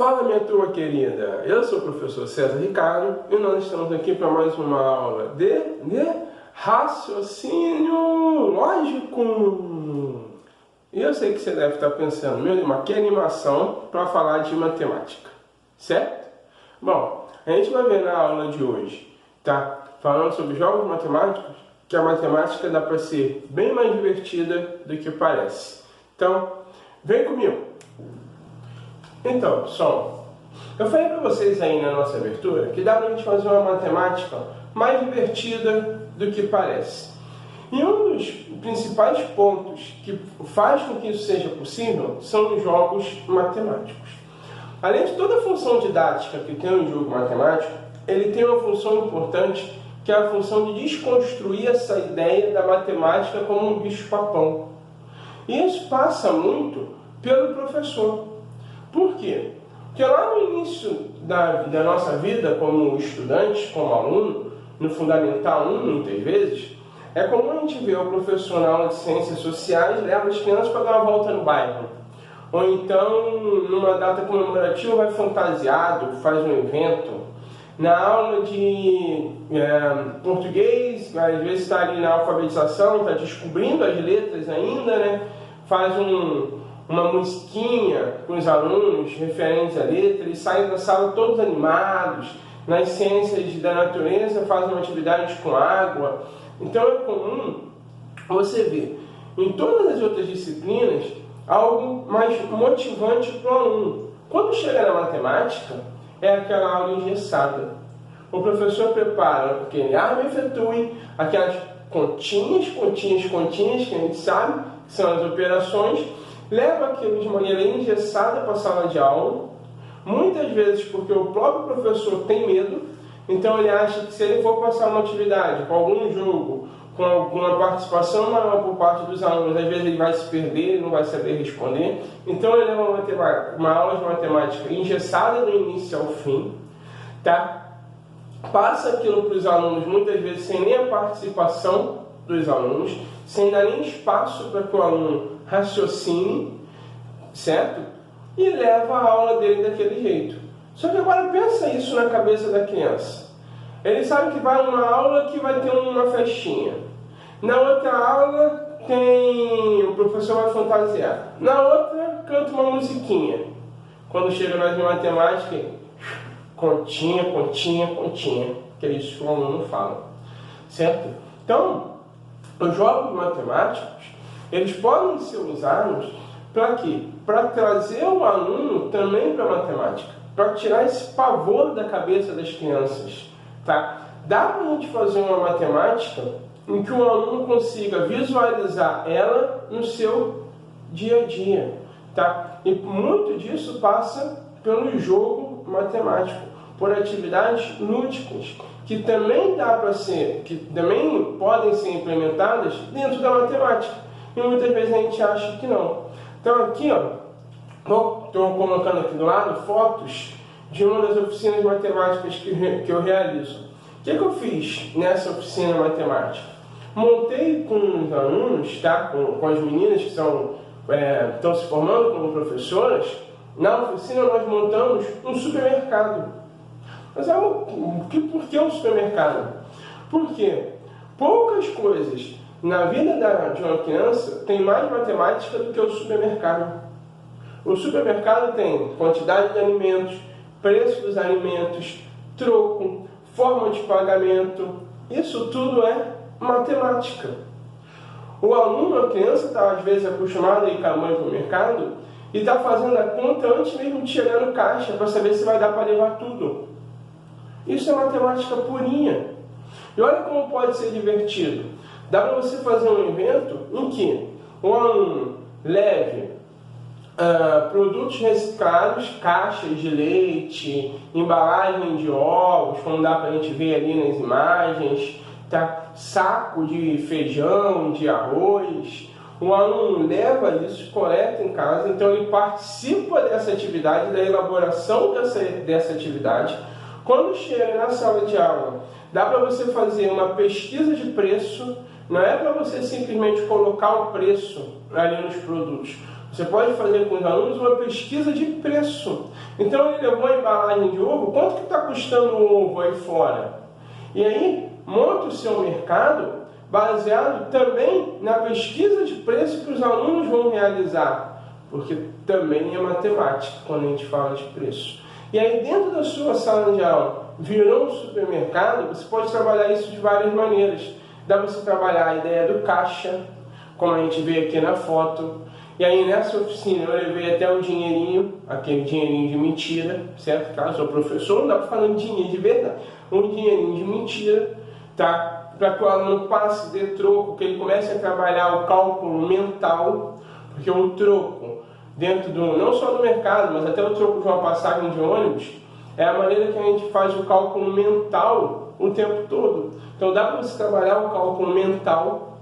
Fala, minha turma querida, eu sou o professor César Ricardo e nós estamos aqui para mais uma aula de raciocínio lógico. E eu sei que você deve estar pensando, meu irmão, que animação para falar de matemática, certo? Bom, a gente vai ver na aula de hoje, tá? Falando sobre jogos matemáticos, que a matemática dá para ser bem mais divertida do que parece. Então, vem comigo! Então, pessoal, eu falei para vocês aí na nossa abertura que dá para a gente fazer uma matemática mais divertida do que parece. E um dos principais pontos que faz com que isso seja possível são os jogos matemáticos. Além de toda a função didática que tem um jogo matemático, ele tem uma função importante que é a função de desconstruir essa ideia da matemática como um bicho-papão. E isso passa muito pelo professor. Por quê? Porque lá no início da nossa vida como estudante, como aluno, no Fundamental 1, muitas vezes, é comum a gente ver o professor na aula de Ciências Sociais leva as crianças para dar uma volta no bairro. Ou então, numa data comemorativa, vai fantasiado, faz um evento. Na aula de português, às vezes está ali na alfabetização, está descobrindo as letras ainda, né? Faz uma musiquinha com os alunos referentes à letra, eles saem da sala todos animados. Nas ciências da natureza fazem atividades com água. Então é comum você ver em todas as outras disciplinas algo mais motivante para o aluno. Quando chega na matemática, é aquela aula engessada. O professor prepara que ele efetue aquelas continhas que a gente sabe que são as operações, leva aquilo de maneira engessada para a sala de aula, muitas vezes porque o próprio professor tem medo, então ele acha que se ele for passar uma atividade com algum jogo, com alguma participação maior por parte dos alunos, às vezes ele vai se perder, ele não vai saber responder. Então ele leva uma aula de matemática engessada do início ao fim, tá? Passa aquilo para os alunos muitas vezes sem nem a participação dos alunos, sem dar nem espaço para que o aluno raciocine, certo? E leva a aula dele daquele jeito. Só que agora pensa isso na cabeça da criança. Ele sabe que vai uma aula que vai ter uma festinha. Na outra aula o professor vai fantasiar. Na outra canta uma musiquinha. Quando chega nós em matemática, continha. Que é isso que o aluno fala. Certo? Então, os jogos matemáticos, eles podem ser usados para quê? Para trazer o aluno também para a matemática, para tirar esse pavor da cabeça das crianças, tá? Dá para a gente fazer uma matemática em que o aluno consiga visualizar ela no seu dia a dia, tá? E muito disso passa pelo jogo matemático, por atividades lúdicas, que também também podem ser implementadas dentro da matemática. E muitas vezes a gente acha que não. Então aqui, estou colocando aqui do lado fotos de uma das oficinas matemáticas que eu realizo. O que eu fiz nessa oficina matemática? Montei com os alunos, tá? com as meninas que estão se formando como professoras. Na oficina nós montamos um supermercado. Mas por que um supermercado? Porque poucas coisas na vida de uma criança tem mais matemática do que o supermercado. O supermercado tem quantidade de alimentos, preço dos alimentos, troco, forma de pagamento. Isso tudo é matemática. O aluno, a criança, está às vezes acostumado a ir com a mãe para o mercado e está fazendo a conta antes mesmo de chegar no caixa para saber se vai dar para levar tudo. Isso é matemática purinha. E olha como pode ser divertido. Dá para você fazer um evento em que o aluno leve produtos reciclados, caixas de leite, embalagem de ovos, como dá para a gente ver ali nas imagens, tá? Saco de feijão, de arroz. O aluno leva isso, coleta em casa, então ele participa dessa atividade, da elaboração dessa atividade. Quando chega na sala de aula, dá para você fazer uma pesquisa de preço. Não é para você simplesmente colocar o preço ali nos produtos. Você pode fazer com os alunos uma pesquisa de preço. Então ele levou a embalagem de ovo, quanto que está custando o ovo aí fora? E aí monta o seu mercado baseado também na pesquisa de preço que os alunos vão realizar, porque também é matemática quando a gente fala de preço. E aí dentro da sua sala de aula virou um supermercado, você pode trabalhar isso de várias maneiras. Dá para você trabalhar a ideia do caixa, como a gente vê aqui na foto. E aí nessa oficina eu levei até um dinheirinho, aquele dinheirinho de mentira, certo? Caso eu sou professor, não dá para falar em dinheiro de verdade. Um dinheirinho de mentira, tá? Para que o aluno passe de troco, que ele comece a trabalhar o cálculo mental, porque o troco, dentro do, não só do mercado, mas até o troco de uma passagem de ônibus, é a maneira que a gente faz o cálculo mental o tempo todo. Então dá para você trabalhar o cálculo mental,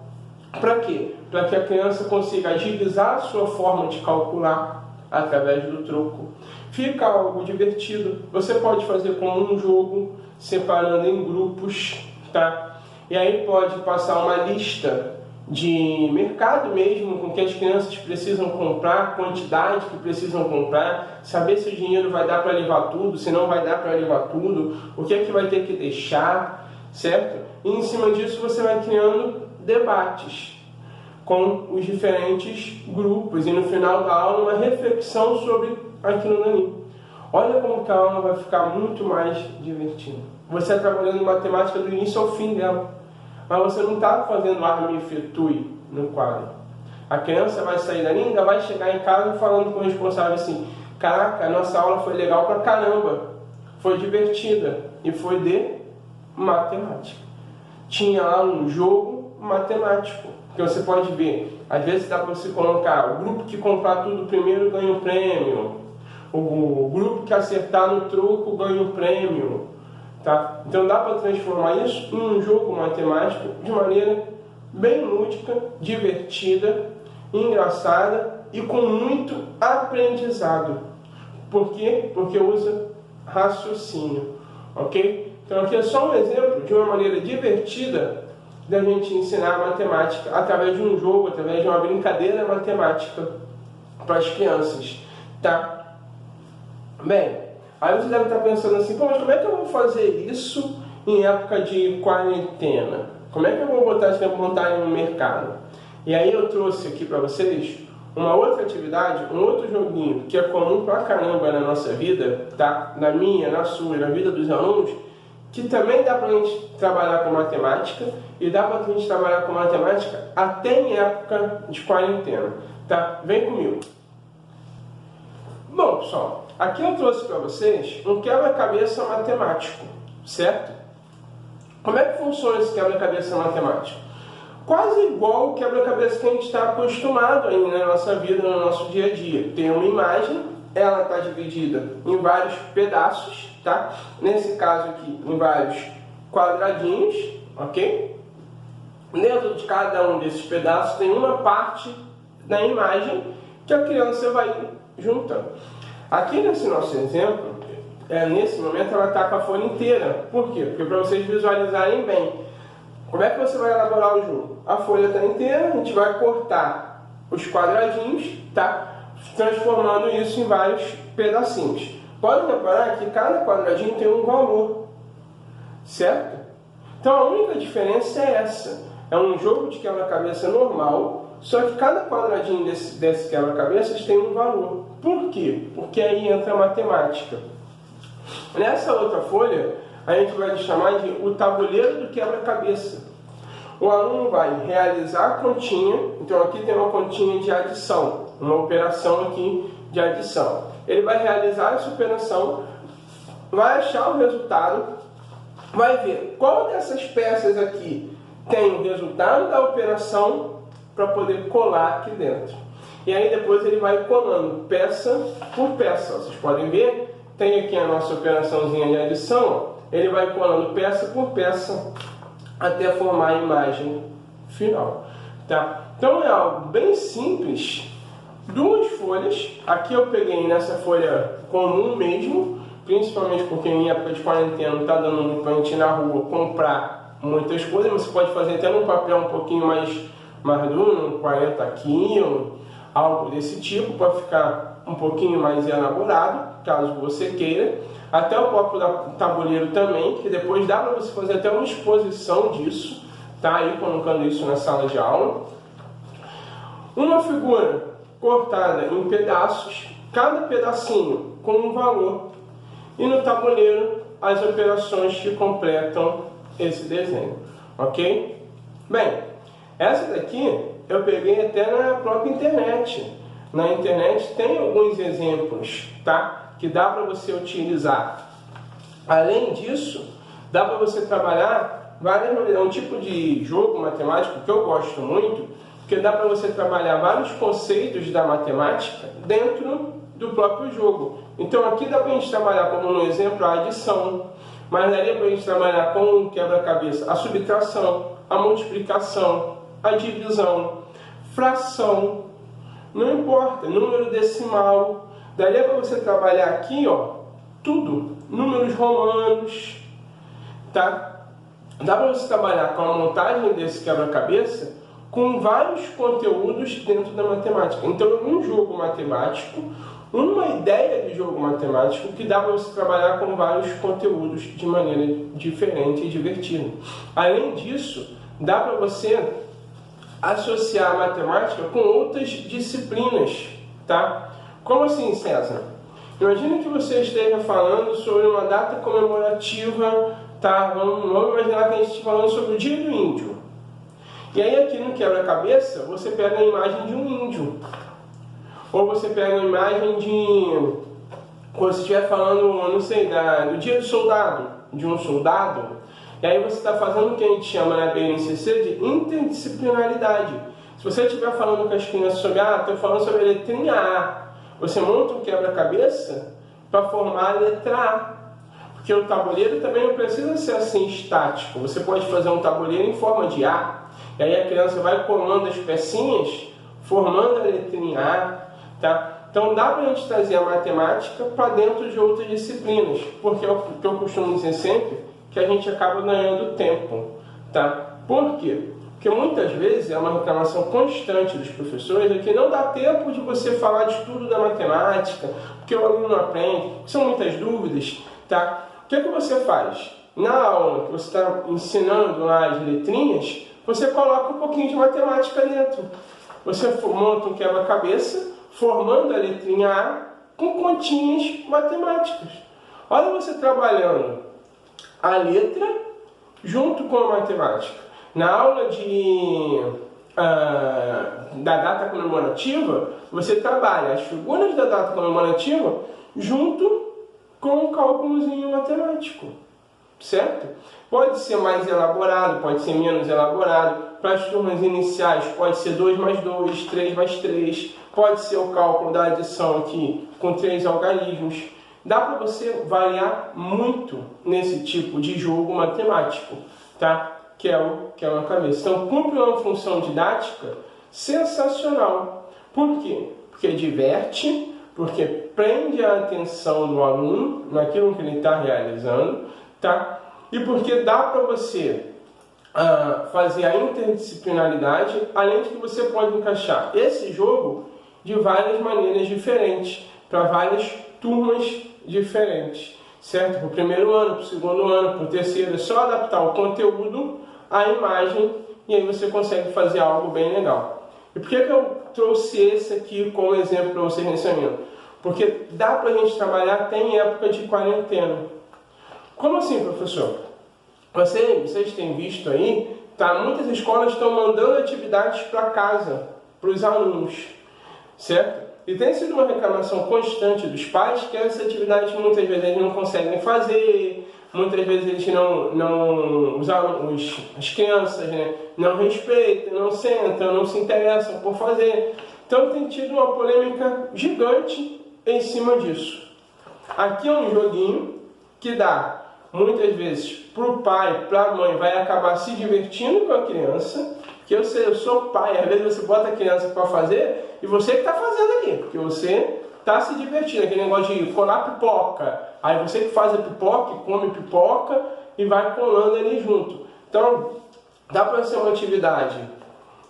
para quê? Para que a criança consiga agilizar a sua forma de calcular através do troco. Fica algo divertido. Você pode fazer como um jogo, separando em grupos, tá? E aí pode passar uma lista de mercado mesmo, com que as crianças precisam comprar, quantidade que precisam comprar, saber se o dinheiro vai dar para levar tudo, se não vai dar para levar tudo, o que é que vai ter que deixar, certo? E em cima disso você vai criando debates com os diferentes grupos e no final da aula uma reflexão sobre aquilo ali. Olha como que a aula vai ficar muito mais divertida. Você está trabalhando matemática do início ao fim dela, mas você não está fazendo arma e fetui no quadro. A criança vai sair dali e ainda vai chegar em casa falando com o responsável assim: caraca, a nossa aula foi legal pra caramba, foi divertida e foi de matemática. Tinha lá um jogo matemático, que você pode ver, às vezes dá para você colocar o grupo que comprar tudo primeiro ganha um prêmio, o grupo que acertar no troco ganha um prêmio, tá? Então dá para transformar isso em um jogo matemático de maneira bem lúdica, divertida, engraçada e com muito aprendizado. Por quê? Porque usa raciocínio, ok? Então aqui é só um exemplo de uma maneira divertida da gente ensinar matemática através de um jogo, através de uma brincadeira matemática para as crianças, tá? Bem, aí você deve estar pensando assim: pô, mas como é que eu vou fazer isso em época de quarentena? Como é que eu vou botar essa vontade no mercado? E aí eu trouxe aqui para vocês uma outra atividade, um outro joguinho que é comum pra caramba na nossa vida, tá? Na minha, na sua, na vida dos alunos, que também dá pra gente trabalhar com matemática e dá pra gente trabalhar com matemática até em época de quarentena, tá? Vem comigo. Bom, pessoal, aqui eu trouxe para vocês um quebra-cabeça matemático, certo? Como é que funciona esse quebra-cabeça matemático? Quase igual o quebra-cabeça que a gente está acostumado aí na nossa vida, no nosso dia a dia. Tem uma imagem, ela está dividida em vários pedaços, tá? Nesse caso aqui, em vários quadradinhos, ok? Dentro de cada um desses pedaços tem uma parte da imagem que a criança vai juntando. Aqui nesse nosso exemplo, nesse momento ela está com a folha inteira. Por quê? Porque para vocês visualizarem bem, como é que você vai elaborar o jogo? A folha está inteira, a gente vai cortar os quadradinhos, tá? Transformando isso em vários pedacinhos. Pode reparar que cada quadradinho tem um valor, certo? Então a única diferença é essa. É um jogo de quebra-cabeça normal, só que cada quadradinho desse quebra-cabeças tem um valor. Por quê? Porque aí entra a matemática. Nessa outra folha, a gente vai chamar de o tabuleiro do quebra-cabeça. O aluno vai realizar a continha, então aqui tem uma continha de adição, uma operação aqui de adição. Ele vai realizar essa operação, vai achar o resultado, vai ver qual dessas peças aqui tem o resultado da operação para poder colar aqui dentro. E aí depois ele vai colando peça por peça. Vocês podem ver, tem aqui a nossa operaçãozinha de adição, ele vai colando peça por peça até formar a imagem final, tá? Então é algo bem simples, duas folhas. Aqui eu peguei nessa folha comum mesmo, principalmente porque em época de quarentena não está dando muito para a gente ir na rua comprar muitas coisas, mas você pode fazer até num papel um pouquinho mais duro, 40 quilos, algo desse tipo, para ficar um pouquinho mais elaborado, caso você queira. Até o próprio tabuleiro também, que depois dá para você fazer até uma exposição disso, tá? Aí colocando isso na sala de aula. Uma figura cortada em pedaços, cada pedacinho com um valor, e no tabuleiro as operações que completam esse desenho, ok? Bem, essa daqui eu peguei até na própria internet. Na internet tem alguns exemplos, tá? Que dá para você utilizar. Além disso, dá para você trabalhar várias maneiras. É um tipo de jogo matemático que eu gosto muito, porque dá para você trabalhar vários conceitos da matemática dentro do próprio jogo. Então aqui dá para a gente trabalhar, como no exemplo, a adição, mas daria para a gente trabalhar com um quebra-cabeça a subtração, a multiplicação, a divisão, fração, não importa, número decimal. Daria para você trabalhar aqui, ó, tudo, números romanos, tá? Dá para você trabalhar com a montagem desse quebra-cabeça com vários conteúdos dentro da matemática. Então, um jogo matemático, uma ideia de jogo matemático que dá para você trabalhar com vários conteúdos de maneira diferente e divertida. Além disso, dá para você associar a matemática com outras disciplinas, tá? Como assim, César? Imagina que você esteja falando sobre uma data comemorativa, tá? Vamos imaginar que a gente esteja falando sobre o Dia do Índio. E aí aqui no quebra-cabeça, você pega a imagem de um índio. Ou você pega a imagem de... Quando você estiver falando, não sei, do Dia do Soldado, de um soldado. E aí você está fazendo o que a gente chama na BNCC de interdisciplinaridade. Se você estiver falando com as crianças sobre, estou falando sobre a letrinha A, você monta um quebra-cabeça para formar a letra A. Porque o tabuleiro também não precisa ser assim estático. Você pode fazer um tabuleiro em forma de A. E aí a criança vai colando as pecinhas, formando a letrinha A. Tá? Então dá para a gente trazer a matemática para dentro de outras disciplinas. Porque é o que eu costumo dizer sempre, que a gente acaba ganhando tempo, tá? Por quê? Porque muitas vezes é uma reclamação constante dos professores é que não dá tempo de você falar de tudo da matemática, porque o aluno não aprende, são muitas dúvidas, tá? O que você faz? Na aula que você está ensinando lá as letrinhas, você coloca um pouquinho de matemática dentro. Você monta um quebra-cabeça, formando a letrinha A com continhas matemáticas. Olha você trabalhando a letra junto com a matemática. Na aula da data comemorativa, você trabalha as figuras da data comemorativa junto com o cálculozinho matemático, certo? Pode ser mais elaborado, pode ser menos elaborado. Para as turmas iniciais pode ser 2 mais 2, 3 mais 3, pode ser o cálculo da adição aqui com 3 algarismos. Dá para você variar muito nesse tipo de jogo matemático, tá? Que é uma cabeça. Então, cumpre uma função didática sensacional. Por quê? Porque diverte, porque prende a atenção do aluno naquilo que ele está realizando, tá? E porque dá para você fazer a interdisciplinaridade, além de que você pode encaixar esse jogo de várias maneiras diferentes, para várias turmas diferentes, certo? Para o primeiro ano, para o segundo ano, para o terceiro, é só adaptar o conteúdo à imagem e aí você consegue fazer algo bem legal. E por que eu trouxe esse aqui como exemplo para vocês nesse momento? Porque dá para a gente trabalhar até em época de quarentena. Como assim, professor? Vocês têm visto aí, tá? Muitas escolas estão mandando atividades para casa, para os alunos, certo? E tem sido uma reclamação constante dos pais que essa atividade muitas vezes eles não conseguem fazer, muitas vezes eles as crianças, né, não respeitam, não sentam, não se interessam por fazer. Então tem tido uma polêmica gigante em cima disso. Aqui é um joguinho que dá, muitas vezes, para o pai, para a mãe, vai acabar se divertindo com a criança. Que eu sou pai, às vezes você bota a criança para fazer e você que está fazendo ali, porque você está se divertindo, aquele negócio de colar pipoca, aí você que faz a pipoca, come pipoca e vai colando ali junto. Então, dá para ser uma atividade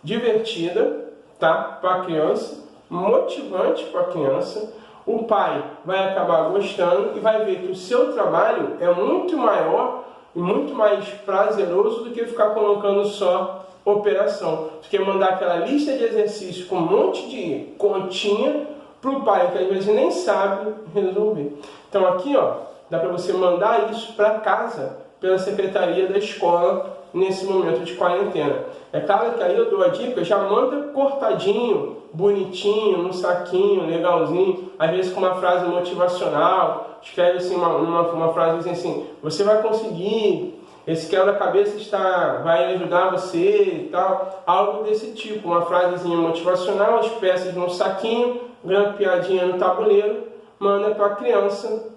divertida, tá, para a criança, motivante para a criança, o pai vai acabar gostando e vai ver que o seu trabalho é muito maior e muito mais prazeroso do que ficar colocando só operação. Do que mandar aquela lista de exercícios com um monte de continha para o pai, que às vezes nem sabe resolver. Então aqui, ó, dá para você mandar isso para casa pela secretaria da escola nesse momento de quarentena. É claro que aí eu dou a dica, já manda cortadinho, bonitinho, no saquinho, legalzinho, às vezes com uma frase motivacional, escreve assim uma frase assim, você vai conseguir, esse quebra-cabeça vai ajudar você e tal, algo desse tipo, uma frasezinha motivacional, as peças num saquinho, grampeadinha no tabuleiro, manda para a criança.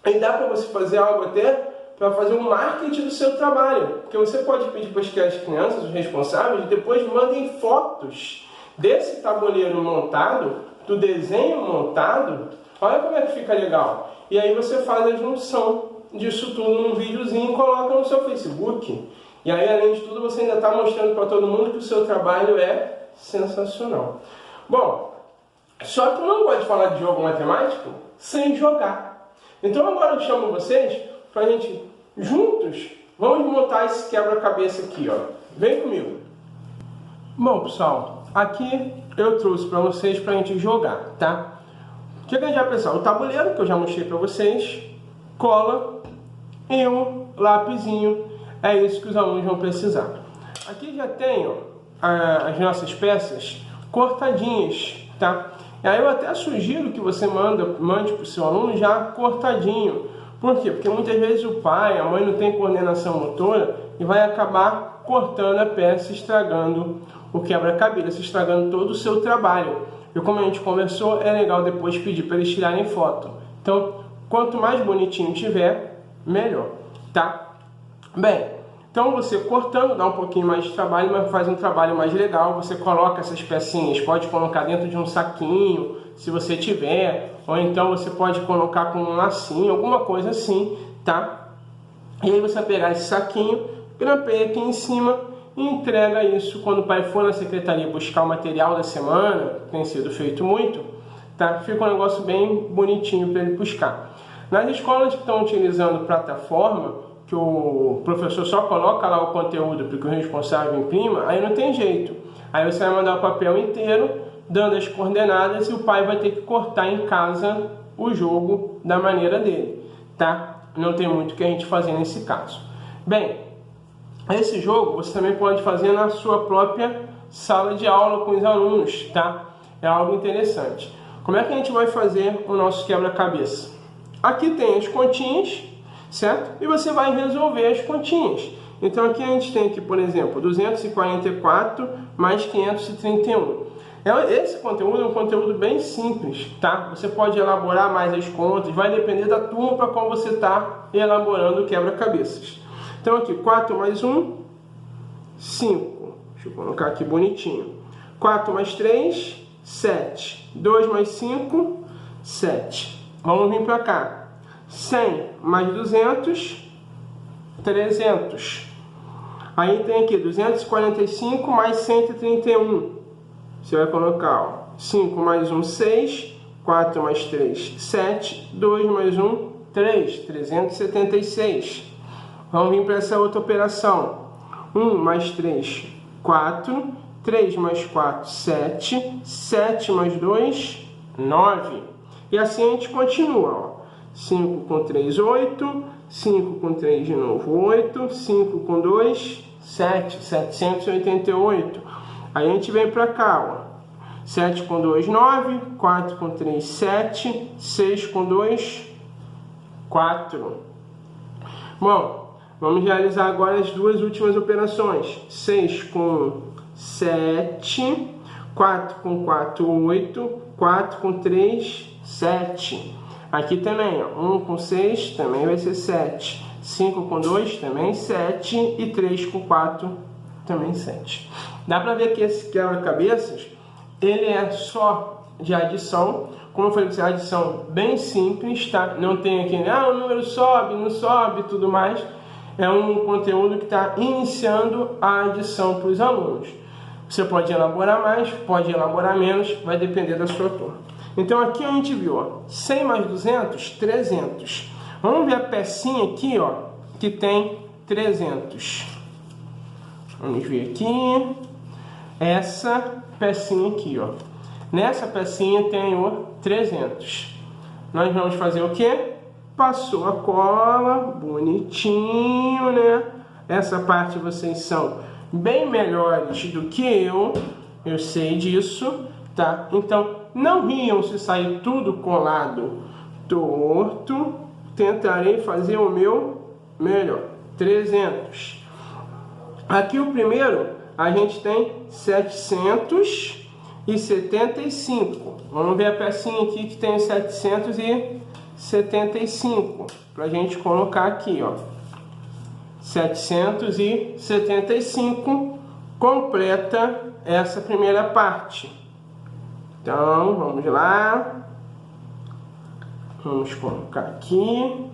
E dá para você fazer algo até para fazer um marketing do seu trabalho, porque você pode pedir para que as crianças, os responsáveis, depois mandem fotos desse tabuleiro montado, do desenho montado. Olha como é que fica legal. E aí você faz a junção disso tudo num videozinho e coloca no seu Facebook. E aí, além de tudo, você ainda está mostrando para todo mundo que o seu trabalho é sensacional. Bom, só que eu não gosto de falar de jogo matemático sem jogar. Então agora eu chamo vocês para a gente, juntos, vamos montar esse quebra-cabeça aqui, ó. Vem comigo. Bom, pessoal, aqui eu trouxe para vocês para a gente jogar, tá? O que a gente vai precisar? O tabuleiro, que eu já mostrei para vocês, cola e um lapisinho. É isso que os alunos vão precisar. Aqui já tenho as nossas peças cortadinhas, tá? E aí eu até sugiro que você mande para o seu aluno já cortadinho. Por quê? Porque muitas vezes o pai, a mãe não tem coordenação motora e vai acabar cortando a peça, estragando o quebra-cabeça, estragando todo o seu trabalho. E como a gente conversou, é legal depois pedir para eles tirarem foto. Então, quanto mais bonitinho tiver, melhor, tá? Bem, então você cortando dá um pouquinho mais de trabalho, mas faz um trabalho mais legal. Você coloca essas pecinhas, pode colocar dentro de um saquinho, se você tiver, ou então você pode colocar com um lacinho, alguma coisa assim, tá? E aí você vai pegar esse saquinho, grampeia aqui em cima e entrega isso quando o pai for na secretaria buscar o material da semana, tem sido feito muito, tá? Fica um negócio bem bonitinho para ele buscar. Nas escolas que estão utilizando plataforma, que o professor só coloca lá o conteúdo para que o responsável imprima, aí não tem jeito. Aí você vai mandar o papel inteiro, dando as coordenadas, e o pai vai ter que cortar em casa o jogo da maneira dele, tá? Não tem muito o que a gente fazer nesse caso. Bem, esse jogo você também pode fazer na sua própria sala de aula com os alunos, tá? É algo interessante. Como é que a gente vai fazer o nosso quebra-cabeça? Aqui tem as continhas, certo? E você vai resolver as continhas. Então aqui a gente tem aqui, por exemplo, 244 mais 531. Esse conteúdo é um conteúdo bem simples, tá? Você pode elaborar mais as contas, vai depender da turma para qual você está elaborando o quebra-cabeças. Então aqui, 4 mais 1, 5. Deixa eu colocar aqui bonitinho. 4 mais 3, 7. 2 mais 5, 7. Vamos vir para cá. 100 mais 200, 300. Aí tem aqui 245 mais 131. Você vai colocar, ó, 5 mais 1, 6, 4 mais 3, 7, 2 mais 1, 3, 376. Vamos vir para essa outra operação. 1 mais 3, 4, 3 mais 4, 7, 7 mais 2, 9. E assim a gente continua, ó. 5 com 3, 8, 5 com 3 de novo, 8, 5 com 2, 7, 788. Aí a gente vem para cá, ó. 7 com 2, 9, 4 com 3, 7, 6 com 2, 4. Bom, vamos realizar agora as duas últimas operações. 6 com 7, 4 com 4, 8, 4 com 3, 7. Aqui também, ó, 1 com 6 também vai ser 7. 5 com 2 também 7. E 3 com 4 também 7. Dá para ver que esse quebra-cabeças, ele é só de adição. Como eu falei, é uma adição bem simples, tá? Não tem aqui, o número sobe, não sobe e tudo mais. É um conteúdo que está iniciando a adição para os alunos. Você pode elaborar mais, pode elaborar menos, vai depender da sua turma. Então aqui a gente viu, ó, 100 mais 200, 300. Vamos ver a pecinha aqui, ó, que tem 300. Vamos ver aqui. Essa pecinha aqui, ó. Nessa pecinha tem o 300. Nós vamos fazer o quê? Passou a cola, bonitinho, né? Essa parte vocês são bem melhores do que eu sei disso, tá? Então, não riam se sair tudo colado torto, tentarei fazer o meu melhor. 300. Aqui o primeiro, a gente tem 775. Vamos ver a pecinha aqui que tem 775, para a gente colocar aqui, ó. 775 completa essa primeira parte. Então, vamos lá. Vamos colocar aqui.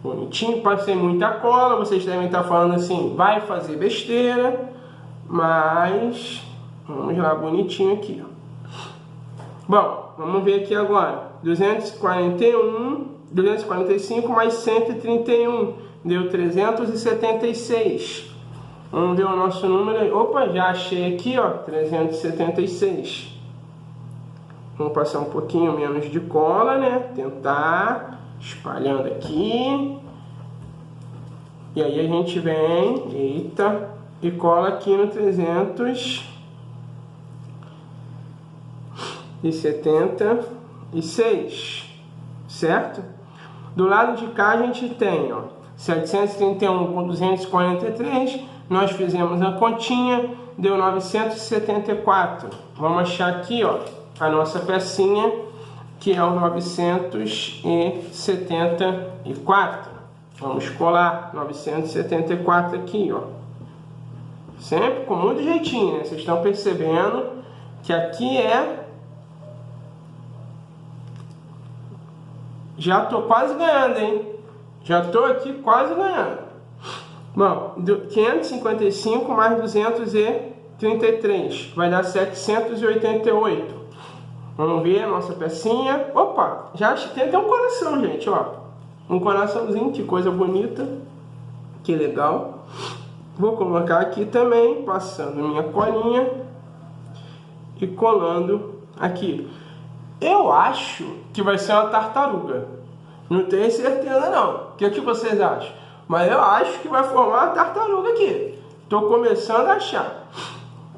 Bonitinho, passei muita cola. Vocês devem estar falando assim, vai fazer besteira. Mas, vamos lá, bonitinho aqui, ó. Bom, vamos ver aqui agora. 245 mais 131. Deu 376. Vamos ver o nosso número aí. Opa, já achei aqui, ó, 376. Vamos passar um pouquinho menos de cola, né? Tentar, espalhando aqui. E aí a gente vem, eita, e cola aqui no 376, certo? Do lado de cá a gente tem, ó, 731 com 243, nós fizemos a continha, deu 974. Vamos achar aqui, ó, a nossa pecinha, que é o 974. Vamos colar 974 aqui, ó. Sempre com muito jeitinho, né? Vocês estão percebendo que aqui é... Já tô quase ganhando, hein? Já tô aqui quase ganhando. Bom, 555 mais 233 vai dar 788. Vamos ver a nossa pecinha. Opa, já tem até um coração, gente, ó. Um coraçãozinho, que coisa bonita. Que legal. Vou colocar aqui também, passando minha colinha e colando aqui. Eu acho que vai ser uma tartaruga. Não tenho certeza não. O que vocês acham? Mas eu acho que vai formar uma tartaruga aqui. Estou começando a achar.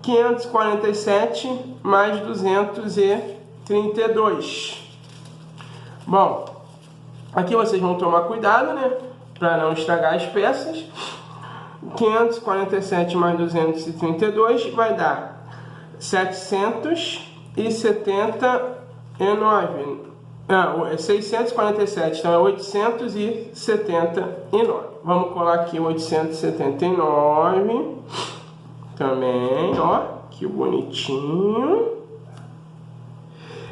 547 mais 232. Bom, aqui vocês vão tomar cuidado, né? Para não estragar as peças. 547 mais 232 vai dar 779. 647, então é 879. Vamos colar aqui 879 também, ó, que bonitinho.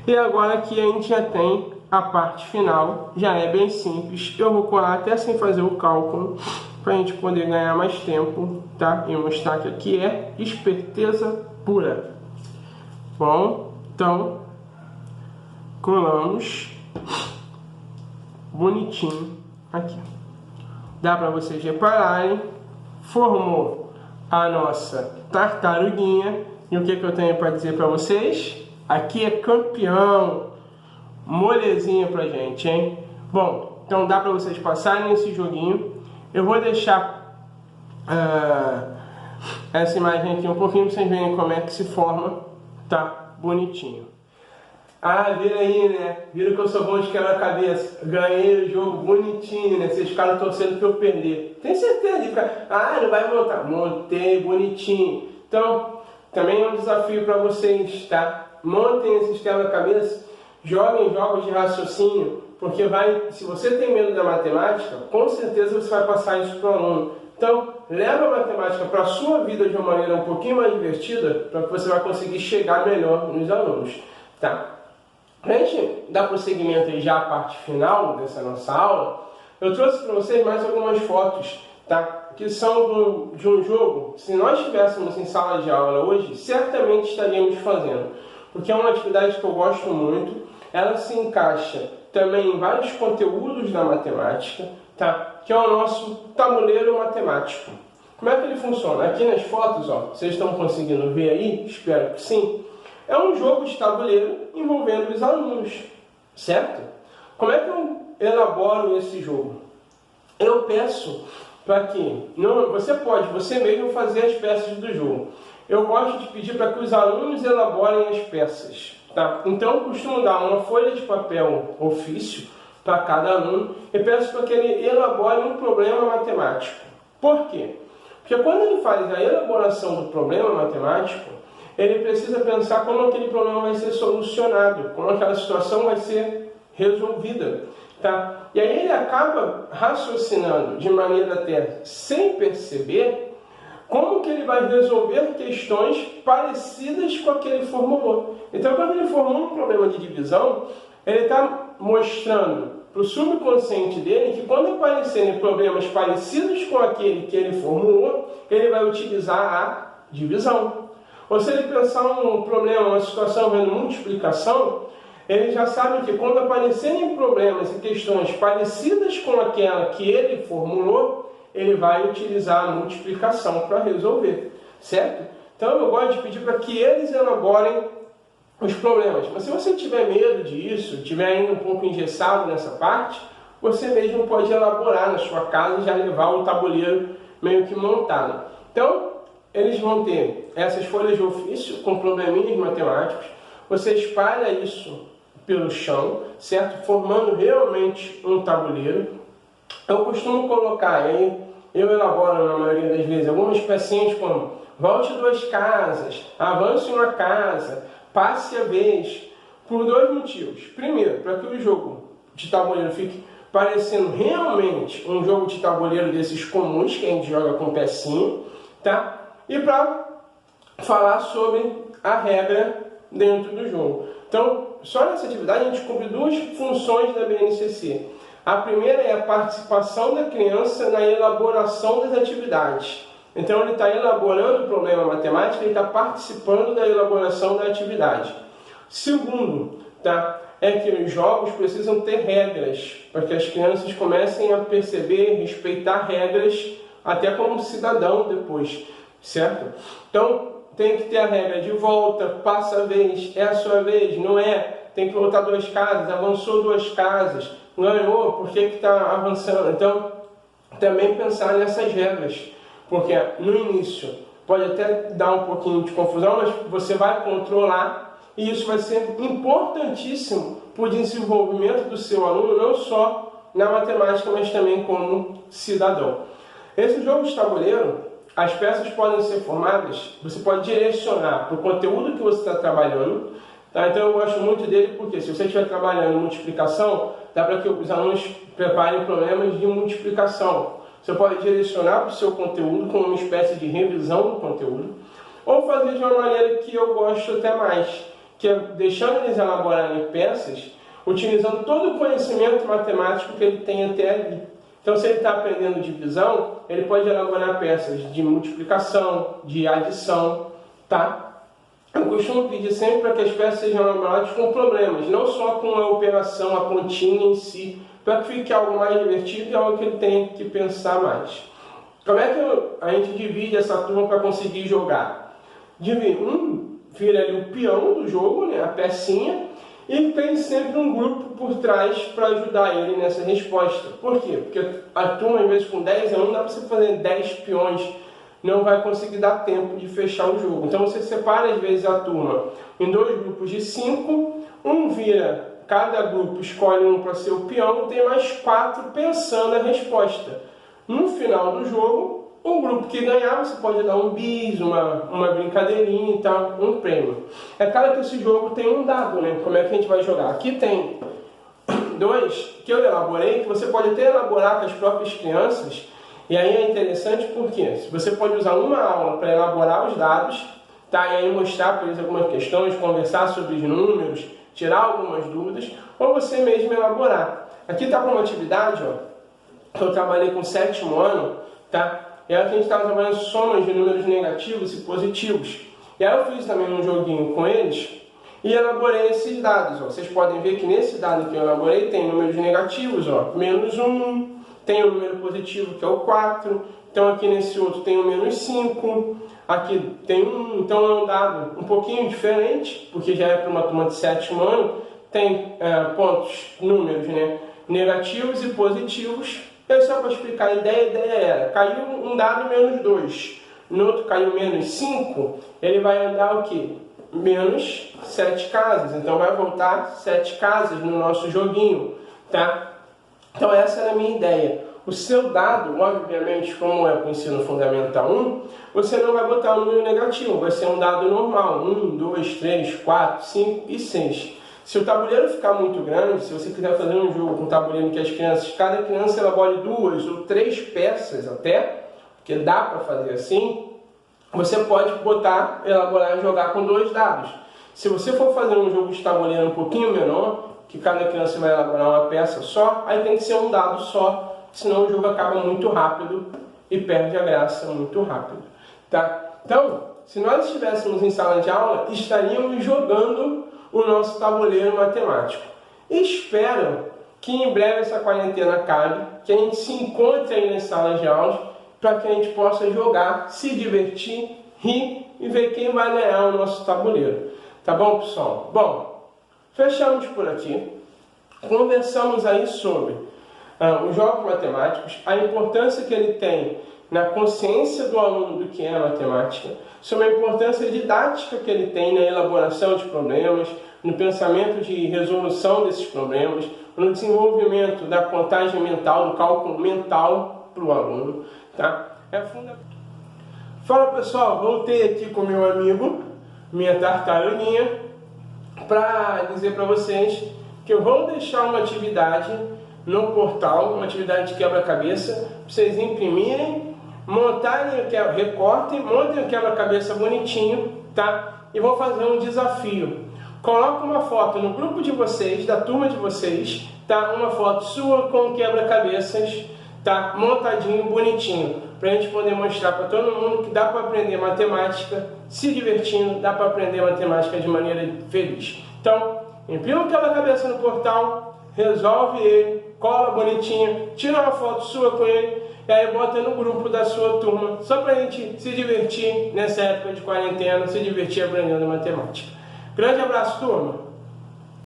E agora aqui a gente já tem a parte final, já é bem simples. Eu vou colar até sem fazer o cálculo, para a gente poder ganhar mais tempo, tá? E mostrar que aqui é esperteza pura. Bom, então colamos bonitinho aqui. Dá para vocês repararem, formou a nossa tartaruguinha. E o que eu tenho para dizer para vocês? Aqui é campeão. Molezinha pra gente, hein? Bom, então dá para vocês passarem esse joguinho. Eu vou deixar essa imagem aqui um pouquinho para vocês verem como é que se forma. Tá bonitinho. Ah, viram aí, né? Viram que eu sou bom de quebra-cabeça. Ganhei o jogo bonitinho, né? Vocês ficaram torcendo pra eu perder. Tem certeza de ficar... Ah, não vai montar. Montei bonitinho. Então, também é um desafio pra vocês, tá? Montem esses quebra-cabeça. Joguem jogos de raciocínio. Porque se você tem medo da matemática, com certeza você vai passar isso para o aluno. Então, leva a matemática para a sua vida de uma maneira um pouquinho mais divertida, para que você vai conseguir chegar melhor nos alunos, tá? Para a gente dar prosseguimento aí já à parte final dessa nossa aula, eu trouxe para vocês mais algumas fotos, tá? que são de um jogo, se nós estivéssemos em sala de aula hoje, certamente estaríamos fazendo, porque é uma atividade que eu gosto muito, ela se encaixa também em vários conteúdos da matemática, tá? Que é o nosso tabuleiro matemático. Como é que ele funciona? Aqui nas fotos, ó, vocês estão conseguindo ver aí? Espero que sim. É um jogo de tabuleiro envolvendo os alunos, certo? Como é que eu elaboro esse jogo? Eu peço para que, você mesmo fazer as peças do jogo. Eu gosto de pedir para que os alunos elaborem as peças, tá? Então eu costumo dar uma folha de papel ofício para cada aluno e peço para que ele elabore um problema matemático. Por quê? Porque quando ele faz a elaboração do problema matemático, ele precisa pensar como aquele problema vai ser solucionado, como aquela situação vai ser resolvida, tá? E aí ele acaba raciocinando de maneira até sem perceber como que ele vai resolver questões parecidas com a que ele formulou. Então, quando ele formula um problema de divisão, ele está mostrando para o subconsciente dele que quando aparecerem problemas parecidos com aquele que ele formulou, ele vai utilizar a divisão. Ou se ele pensar um problema, uma situação vendo multiplicação, ele já sabe que quando aparecerem problemas e questões parecidas com aquela que ele formulou, ele vai utilizar a multiplicação para resolver, certo? Então eu gosto de pedir para que eles elaborem os problemas. Mas se você tiver medo disso, tiver ainda um pouco engessado nessa parte, você mesmo pode elaborar na sua casa e já levar o tabuleiro meio que montado. Então, eles vão ter essas folhas de ofício com probleminhas matemáticos, você espalha isso pelo chão, certo? Formando realmente um tabuleiro. Eu costumo colocar, aí eu elaboro na maioria das vezes, algumas pecinhas como volte 2 casas, avance uma casa, passe a vez, por 2 motivos. Primeiro, para que o jogo de tabuleiro fique parecendo realmente um jogo de tabuleiro desses comuns que a gente joga com pecinha, tá? E para falar sobre a regra dentro do jogo. Então, só nessa atividade a gente cumpre 2 funções da BNCC. A primeira é a participação da criança na elaboração das atividades. Então, ele está elaborando o problema matemático, ele está participando da elaboração da atividade. Segundo, tá, é que os jogos precisam ter regras, para que as crianças comecem a perceber, respeitar regras, até como cidadão depois, certo? Então, tem que ter a regra de volta, passa a vez, é a sua vez, não é? Tem que voltar 2 casas, avançou 2 casas, ganhou, por que está avançando? Então, também pensar nessas regras, porque no início pode até dar um pouquinho de confusão, mas você vai controlar e isso vai ser importantíssimo para o desenvolvimento do seu aluno, não só na matemática, mas também como cidadão. Esse jogo de tabuleiro, as peças podem ser formadas, você pode direcionar para o conteúdo que você está trabalhando, tá? Então eu gosto muito dele porque se você estiver trabalhando em multiplicação, dá para que os alunos preparem problemas de multiplicação. Você pode direcionar para o seu conteúdo como uma espécie de revisão do conteúdo, ou fazer de uma maneira que eu gosto até mais, que é deixando eles elaborarem peças, utilizando todo o conhecimento matemático que ele tem até ali. Então, se ele está aprendendo divisão, ele pode elaborar peças de multiplicação, de adição, tá? Eu costumo pedir sempre para que as peças sejam elaboradas com problemas, não só com a operação, a continha em si, para que fique algo mais divertido e algo que ele tenha que pensar mais. Como é que a gente divide essa turma para conseguir jogar? Vira ali o peão do jogo, né, a pecinha, e tem sempre um grupo por trás para ajudar ele nessa resposta. Por quê? Porque a turma, às vezes, com 10 alunos, dá para você fazer 10 peões, não vai conseguir dar tempo de fechar o jogo. Então você separa, às vezes, a turma em 2 grupos de 5, cada grupo escolhe um para ser o peão, tem mais 4 pensando a resposta. No final do jogo, o grupo que ganhar, você pode dar um bis, uma brincadeirinha e tal, um prêmio. É claro que esse jogo tem um dado, né? Como é que a gente vai jogar? Aqui tem 2 que eu elaborei, que você pode até elaborar com as próprias crianças, e aí é interessante porque você pode usar uma aula para elaborar os dados, tá? E aí mostrar para eles algumas questões, conversar sobre os números, tirar algumas dúvidas, ou você mesmo elaborar. Aqui está para uma atividade, ó, que eu trabalhei com o 7º ano, tá? E aí a gente estava trabalhando somas de números negativos e positivos. E aí eu fiz também um joguinho com eles e elaborei esses dados. Ó. Vocês podem ver que nesse dado que eu elaborei tem números negativos, ó, -1, tem o número positivo que é o 4, então aqui nesse outro tem o -5, aqui tem 1, então é um dado um pouquinho diferente, porque já é para uma turma de 7º ano, tem números, né, negativos e positivos. E aí só para explicar a ideia era, caiu um dado -2, no outro caiu -5, ele vai andar o quê? Menos 7 casas, então vai voltar 7 casas no nosso joguinho, tá? Então essa era a minha ideia. O seu dado, obviamente, como é para o ensino fundamental 1, você não vai botar um número negativo, vai ser um dado normal, 1, 2, 3, 4, 5 e 6. Se o tabuleiro ficar muito grande, se você quiser fazer um jogo com um tabuleiro que as crianças, cada criança elabore 2 ou 3 peças até, porque dá para fazer assim, você pode elaborar e jogar com 2 dados. Se você for fazer um jogo de tabuleiro um pouquinho menor, que cada criança vai elaborar uma peça só, aí tem que ser um dado só, senão o jogo acaba muito rápido e perde a graça muito rápido. Tá? Então, se nós estivéssemos em sala de aula, estaríamos jogando o nosso tabuleiro matemático. Espero que em breve essa quarentena acabe, que a gente se encontre aí nas salas de aula, para que a gente possa jogar, se divertir, rir e ver quem vai ganhar o nosso tabuleiro. Tá bom, pessoal? Bom, fechamos por aqui. Conversamos aí sobre os jogos matemáticos, a importância que ele tem na consciência do aluno do que é a matemática, sobre a importância didática que ele tem na elaboração de problemas, no pensamento de resolução desses problemas, no desenvolvimento da contagem mental, do cálculo mental para o aluno. Tá? É fundamental. Fala pessoal, voltei aqui com meu amigo, minha tartaruguinha, para dizer para vocês que eu vou deixar uma atividade no portal, uma atividade de quebra-cabeça, para vocês imprimirem, montarem, recortem, montem o quebra-cabeça bonitinho, tá? E vou fazer um desafio. Coloca uma foto no grupo de vocês, da turma de vocês, tá? Uma foto sua com quebra-cabeças, tá? Montadinho, bonitinho, para a gente poder mostrar para todo mundo que dá para aprender matemática se divertindo, dá para aprender matemática de maneira feliz. Então, imprima o quebra-cabeça no portal, resolve ele, cola bonitinho, tira uma foto sua com ele e aí bota no grupo da sua turma, só para a gente se divertir nessa época de quarentena, se divertir aprendendo matemática. Grande abraço, turma!